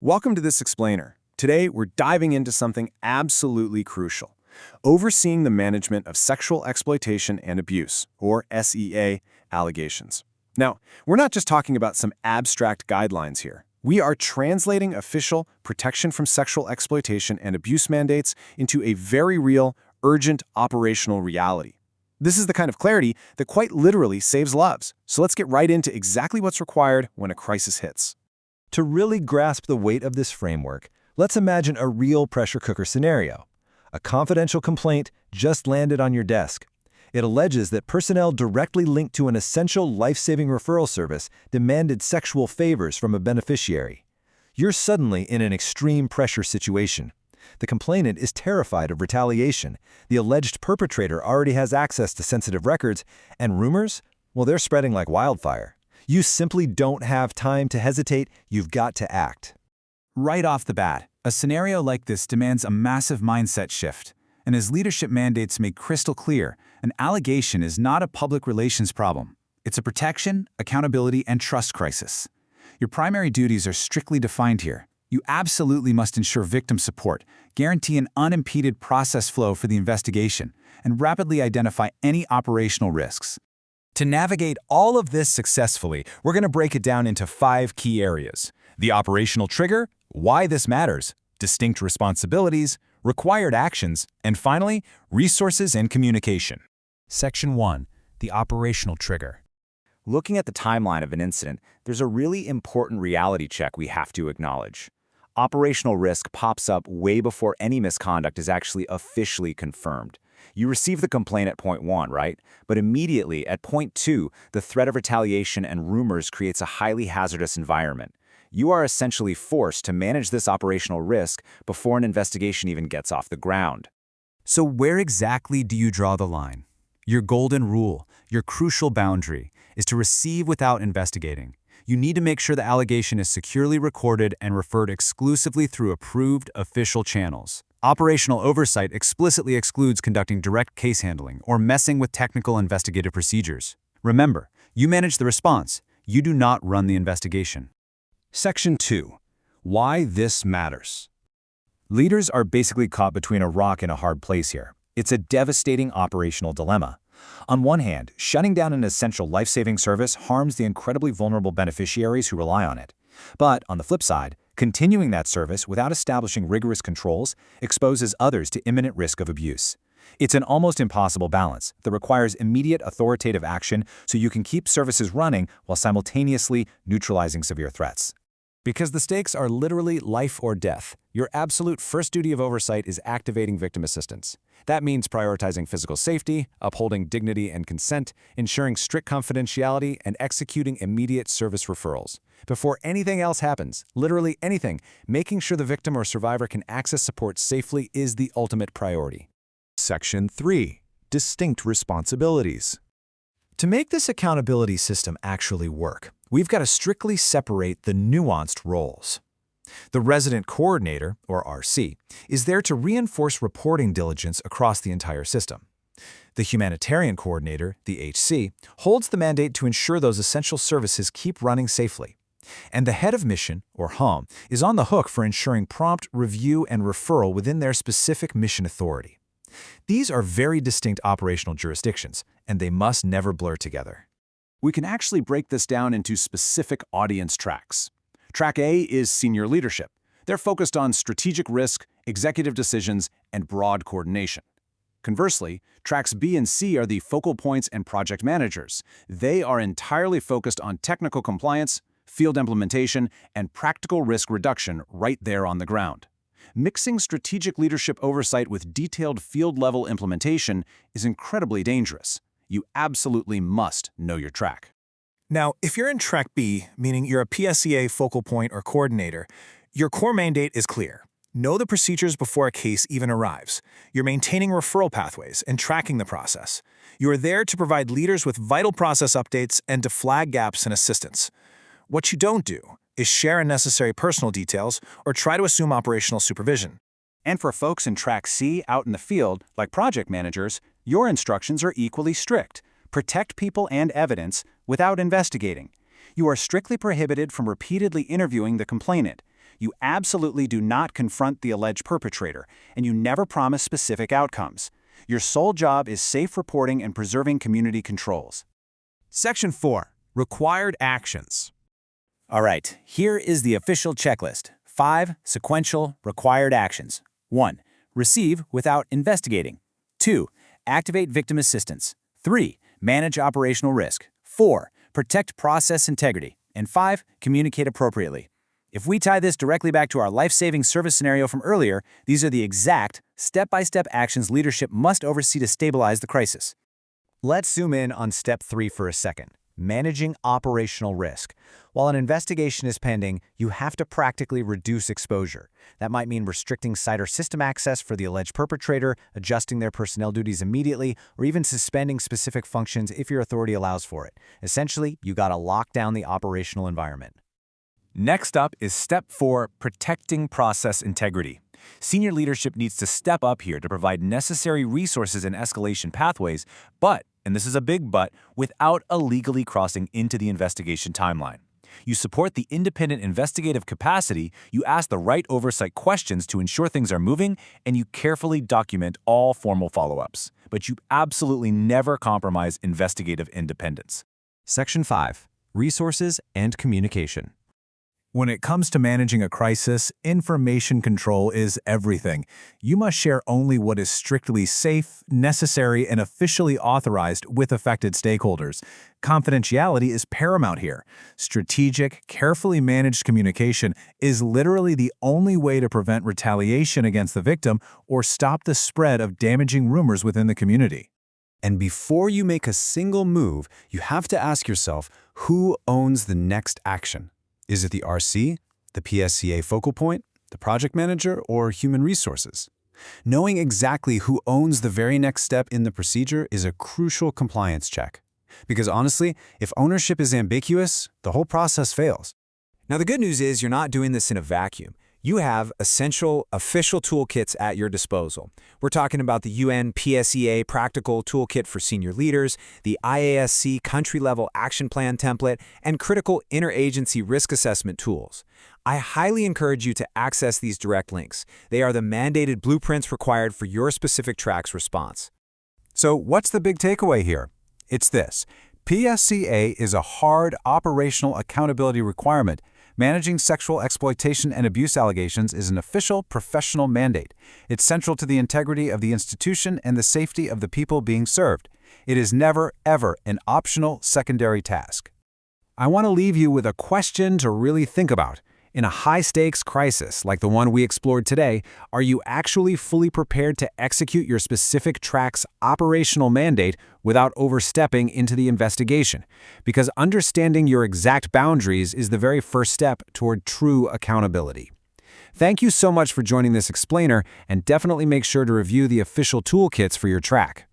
Welcome to this explainer. Today, we're diving into something absolutely crucial: overseeing the management of sexual exploitation and abuse, or SEA, allegations. Now, we're not just talking about some abstract guidelines here. We are translating official protection from sexual exploitation and abuse mandates into a very real, urgent operational reality. This is the kind of clarity that quite literally saves lives. So let's get right into exactly what's required when a crisis hits. To really grasp the weight of this framework, let's imagine a real pressure cooker scenario. A confidential complaint just landed on your desk. It alleges that personnel directly linked to an essential life-saving referral service demanded sexual favors from a beneficiary. You're suddenly in an extreme pressure situation. The complainant is terrified of retaliation. The alleged perpetrator already has access to sensitive records, and rumors? Well, they're spreading like wildfire. You simply don't have time to hesitate. You've got to act. Right off the bat, a scenario like this demands a massive mindset shift. And as leadership mandates make crystal clear, an allegation is not a public relations problem. It's a protection, accountability, and trust crisis. Your primary duties are strictly defined here. You absolutely must ensure victim support, guarantee an unimpeded process flow for the investigation, and rapidly identify any operational risks. To navigate all of this successfully, we're going to break it down into 5 key areas: the operational trigger, why this matters, distinct responsibilities, required actions, and finally, resources and communication. Section 1. The operational trigger. Looking at the timeline of an incident, there's a really important reality check we have to acknowledge. Operational risk pops up way before any misconduct is actually officially confirmed. You receive the complaint at point 1, right? But immediately at point 2, the threat of retaliation and rumors creates a highly hazardous environment. You are essentially forced to manage this operational risk before an investigation even gets off the ground. So where exactly do you draw the line? Your golden rule, your crucial boundary, is to receive without investigating. You need to make sure the allegation is securely recorded and referred exclusively through approved official channels. Operational oversight explicitly excludes conducting direct case handling or messing with technical investigative procedures. Remember, you manage the response. You do not run the investigation. Section 2. Why this matters. Leaders are basically caught between a rock and a hard place here. It's a devastating operational dilemma. On one hand, shutting down an essential life-saving service harms the incredibly vulnerable beneficiaries who rely on it. But on the flip side, continuing that service without establishing rigorous controls exposes others to imminent risk of abuse. It's an almost impossible balance that requires immediate authoritative action so you can keep services running while simultaneously neutralizing severe threats. Because the stakes are literally life or death, your absolute first duty of oversight is activating victim assistance. That means prioritizing physical safety, upholding dignity and consent, ensuring strict confidentiality, and executing immediate service referrals. Before anything else happens, literally anything, making sure the victim or survivor can access support safely is the ultimate priority. Section 3. Distinct responsibilities. To make this accountability system actually work, we've got to strictly separate the nuanced roles. The resident coordinator, or RC, is there to reinforce reporting diligence across the entire system. The humanitarian coordinator, the HC, holds the mandate to ensure those essential services keep running safely. And the head of mission, or HOM, is on the hook for ensuring prompt review and referral within their specific mission authority. These are very distinct operational jurisdictions, and they must never blur together. We can actually break this down into specific audience tracks. Track A is senior leadership. They're focused on strategic risk, executive decisions, and broad coordination. Conversely, tracks B and C are the focal points and project managers. They are entirely focused on technical compliance, field implementation, and practical risk reduction right there on the ground. Mixing strategic leadership oversight with detailed field-level implementation is incredibly dangerous. You absolutely must know your track. Now, if you're in Track B, meaning you're a PSEA focal point or coordinator, your core mandate is clear. Know the procedures before a case even arrives. You're maintaining referral pathways and tracking the process. You are there to provide leaders with vital process updates and to flag gaps in assistance. What you don't do is share unnecessary personal details or try to assume operational supervision. And for folks in Track C out in the field, like project managers, your instructions are equally strict. Protect people and evidence without investigating. You are strictly prohibited from repeatedly interviewing the complainant. You absolutely do not confront the alleged perpetrator, and you never promise specific outcomes. Your sole job is safe reporting and preserving community controls. Section 4. Required actions. All right, here is the official checklist. 5 sequential required actions. 1. Receive without investigating. 2. Activate victim assistance. 3. Manage operational risk. 4. Protect process integrity. And 5. Communicate appropriately. If we tie this directly back to our life-saving service scenario from earlier, these are the exact, step-by-step actions leadership must oversee to stabilize the crisis. Let's zoom in on step 3 for a second. Managing operational risk. While an investigation is pending, you have to practically reduce exposure. That might mean restricting site or system access for the alleged perpetrator, adjusting their personnel duties immediately, or even suspending specific functions if your authority allows for it. Essentially, you gotta lock down the operational environment. Next up is step 4, protecting process integrity. Senior leadership needs to step up here to provide necessary resources and escalation pathways, but, and this is a big but, without illegally crossing into the investigation timeline. You support the independent investigative capacity, you ask the right oversight questions to ensure things are moving, and you carefully document all formal follow-ups. But you absolutely never compromise investigative independence. Section 5. Resources and communication. When it comes to managing a crisis, information control is everything. You must share only what is strictly safe, necessary, and officially authorized with affected stakeholders. Confidentiality is paramount here. Strategic, carefully managed communication is literally the only way to prevent retaliation against the victim or stop the spread of damaging rumors within the community. And before you make a single move, you have to ask yourself, who owns the next action? Is it the RC, the PSEA focal point, the project manager, or human resources? Knowing exactly who owns the very next step in the procedure is a crucial compliance check. Because honestly, if ownership is ambiguous, the whole process fails. Now, the good news is you're not doing this in a vacuum. You have essential official toolkits at your disposal. We're talking about the UN PSEA Practical Toolkit for Senior Leaders, the IASC Country-Level Action Plan Template, and critical interagency risk assessment tools. I highly encourage you to access these direct links. They are the mandated blueprints required for your specific track's response. So what's the big takeaway here? It's this. PSEA is a hard operational accountability requirement. Managing sexual exploitation and abuse allegations is an official professional mandate. It's central to the integrity of the institution and the safety of the people being served. It is never, ever an optional secondary task. I want to leave you with a question to really think about. In a high-stakes crisis like the one we explored today, are you actually fully prepared to execute your specific track's operational mandate without overstepping into the investigation? Because understanding your exact boundaries is the very first step toward true accountability. Thank you so much for joining this explainer, and definitely make sure to review the official toolkits for your track.